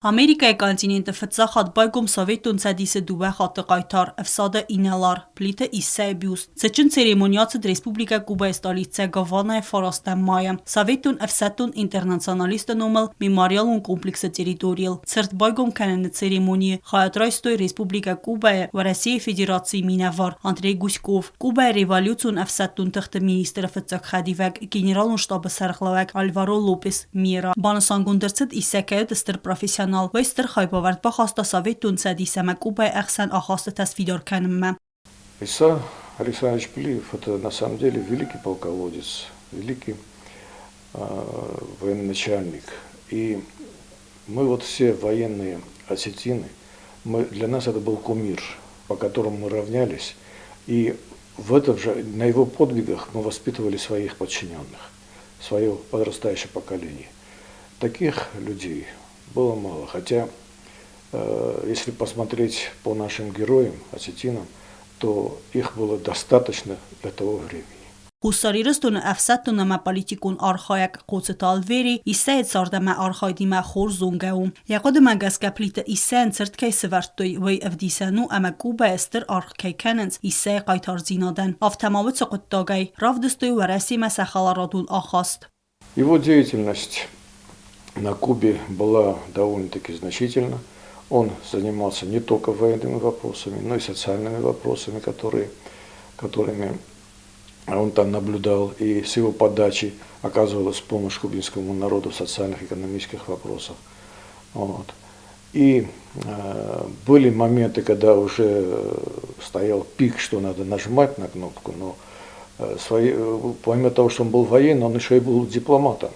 Ամերիկայի կոնտինենտը ֆծախատ բայգում Սովետուն ցադիսը դուբե խատը կայթար əfsadə ինəlar պլիտը իսսəyə բյուս Սեչուն ցերեմոնիացը Ռեսպուբլիկա Կուբայի ստолиցə Գավանայ Ֆորաստən մայը Սովետուն əfsətun ինտերնացիոնալիստը նոմել մեմորիալուն կոմպլեքսը տերիտորիալ Ցերտ բայգում կանենը ցերեմոնիա Խայատրայստոյ Ռեսպուբլիկա Կուբայը Ռոսիա Ֆեդերացիի մինավար Անդրեյ Գուսկով Կուբայի ռևոլյուցիոն əfsətun թղթը մինիստրը ֆծակ խադիվակ գեներալուն շտաբը սարխլավակ Ալվարո Լոպես Միերա Բանասանգունդրցդ իսսəkəyə դստր պրոֆեսիոնալ Вестер хайповерт бахаста Советун цадисама Кубай Ахсан Ахаста Тасфидор Канма. Иса Александрович Плиев это на самом деле великий полководец, великий военачальник. И мы вот все военные осетины, для нас это был кумир, по которому мы равнялись. И в этом же, на его подвигах мы воспитывали своих подчиненных, свое подрастающее поколение. Таких людей было мало, хотя если посмотреть по нашим героям, осетинам, то их было достаточно для того времени. Հուսարիրստուն əfsətուն əmə պալիտիկուն արխայակ qոցıtal veri իսսայդ սարդəmə արխայդիմə խոր զոնգəում. Եղոդմə գասկապլիտը իսսən ցրտքəy սվարտոy վայ əvdիսənու əmə Կուբա էստր արխքəykənենց իսսəy qaytar zinadən. Ավտամավıçı qıttagay ravdıstoy варасимə səxalaradun ахаст. Его деятельность на Кубе была довольно-таки значительна. Он занимался не только военными вопросами, но и социальными вопросами, которыми он там наблюдал, и с его подачи оказывалась помощь кубинскому народу в социальных и экономических вопросах. Вот. И были моменты, когда уже стоял пик, что надо нажимать на кнопку, но помимо того, что он был военным, он еще и был дипломатом.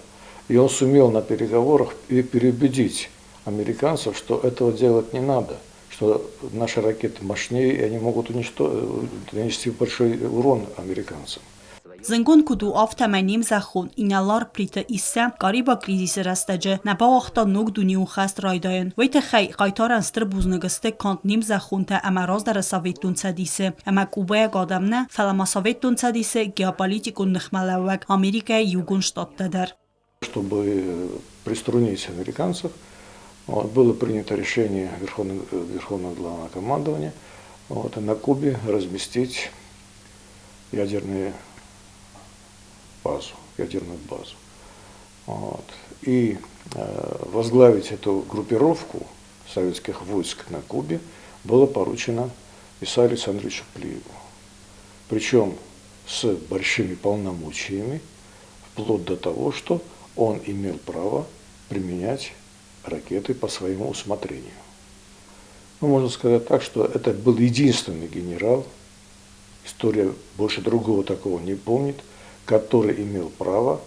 И он сумел на переговорах переубедить американцев, что этого делать не надо, что наши ракеты мощнее, и они могут нанести большой урон американцам. Զնգուն կուդու ավտամայնիմ զախուն ինալար պլիտը իսսա կարիբա կրիզիսը ռաստաջը նաբաղախտա նոգ դունիուն խաստ ռայդայն վայտը խայ qaytaran ստրբուզնգստե կանտնիմ զախունտը ամարոզ դարասավետուն ցադիսը ամա Կուբայա գադամնա ֆալամասավետուն ցադիսը գեոполитикун նխմալավակ Ամերիկայի югун штаттадыр. Чтобы приструнить американцев, было принято решение Верховного Главного Командования на Кубе разместить ядерную базу. И возглавить эту группировку советских войск на Кубе было поручено Исаию Александровичу Плиеву. Причем с большими полномочиями, вплоть до того, что он имел право применять ракеты по своему усмотрению. Ну, можно сказать так, что это был единственный генерал, история больше другого такого не помнит, который имел право,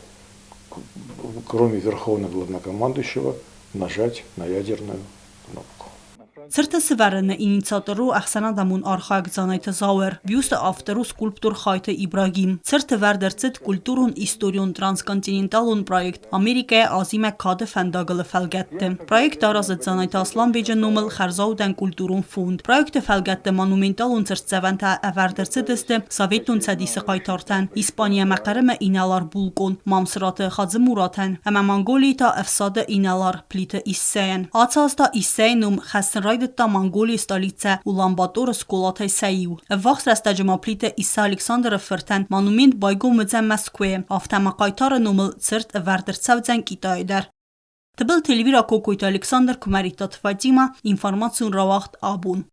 кроме Верховного Главнокомандующего, нажать на ядерную кнопку. Ցրտը սվարնը ինիցատորու ախսանադամուն արխայք ձանայթը զաուեր, բյուսը ավտերու սկուլպտուր խայթը Իբրագիմ, ցրտը վարդերցիտ կուլտուրուն իստորիոն տրանսկոնտինենտալուն պրոյեկտ Ամերիկայ ազիմə կադը ֆəնդագılı fəlgətdi. Պրոյեկտ արազը ձանայթը ասլան վեջը նոմել խարզաուդən կուլտուրուն ֆունդ. Պրոյեկտը fəlgətdi մանումենտալուն ցրտցəvəntə əvərdերցիդստը Սովետուն ցադիսը qaytartən, İspaniya məqərəmə inalar bulqon, mamsıratı xazı muratən, əmə Mongoliyta əfsadə inalar plitə issəyən. Ացաստա issəyնum xəsnray Դտա Մոնգոլիի ստолиցə Ուլանբատորը սկոլաթայ սայու վախս ռաստաջմապլիտը Իսա Ալեքսանդրը ֆրտան մանումենտ բայգոմը ձեն Մոսկվե ավտամակայթարը նոմլ ցրտ վարդերցավ ձեն կիտայդար Տբել տելևիրա կոկոյտ Ալեքսանդր Կումարիտատ Ֆատիմա ինֆորմացիոն ռավախտ աբուն